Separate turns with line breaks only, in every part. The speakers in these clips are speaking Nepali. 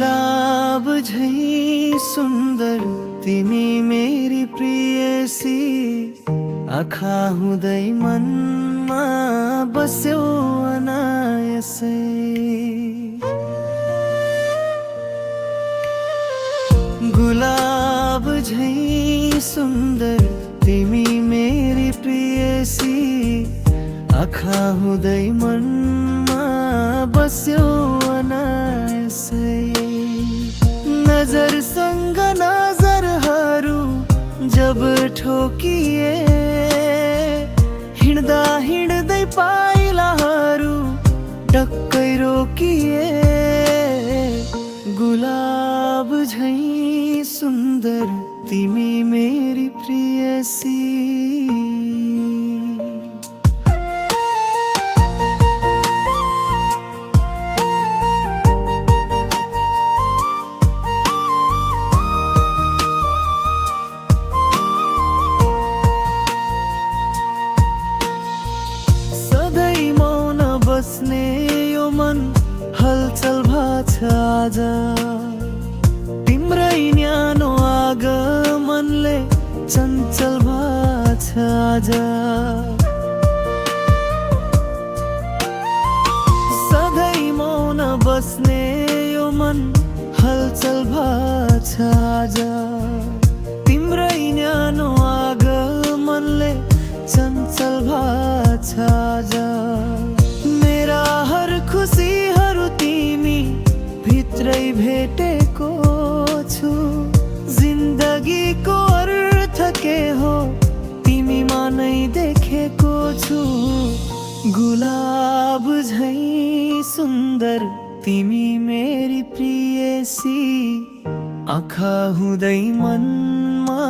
गुलाब झै सुन्दर तिमी मेरी प्रियसी, आँखा हुँदै मनमा बस्यौ अनायसै। गुलाब झै सुन्दर तिमी मेरी प्रियसी, आँखा हुँदै मनमा बस्यौ अनायसै। नजरसँग नजरहरू जब ठोकिए, हिँड्दा हिँड्दै पाइलाहरू टक्कै रोकिए। गुलाब झै सुन्दर तिमी मेरी प्रियसी। बस्ने यो मन हलचल भाछ आज, तिम्रै न्यानो आगमनले चञ्चल भाछ आज। सधैँ मौन बस्ने यो मन हलचल भाछ आज, तिम्रै न्यानो आगमनले चञ्चल भाछ आज। मेरा हर खुसीहरू तिमी भित्रै भेटेको छु, जिन्दगीको अर्थ के हो तिमीमा नै देखेको छु। गुलाब झै सुन्दर तिमी मेरी प्रियसी, आँखा हुँदै मनमा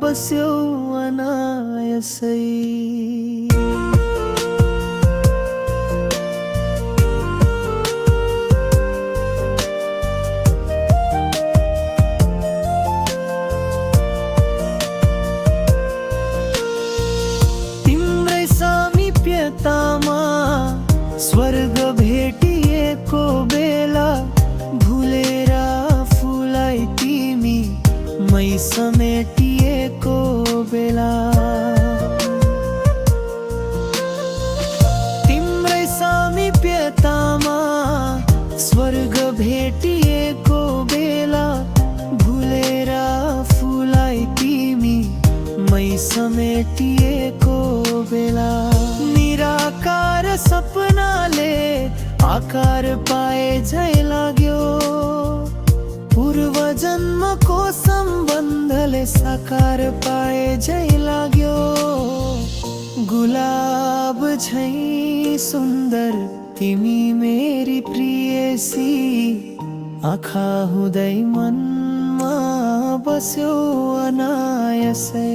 बस्यौ अनायसै। सामिप्यतामा स्वर्ग भेटिएको बेला, भुलेर आफूलाई तिमी मै समेटिएको बेला। तिम्रै सामिप्यतामा स्वर्ग भेटिएको बेला, भुलेर आफूलाई तिमी मै समेटिएको बेला। निराकार सपनाले आकार पाए झै लाग्यो, पूर्व जन्मको सम्बन्धले साकार पाए झै लाग्यो। गुलाब झै सुन्दर तिमी मेरी प्रियसी, आँखा हुँदै मनमा बस्यौ अनायसै।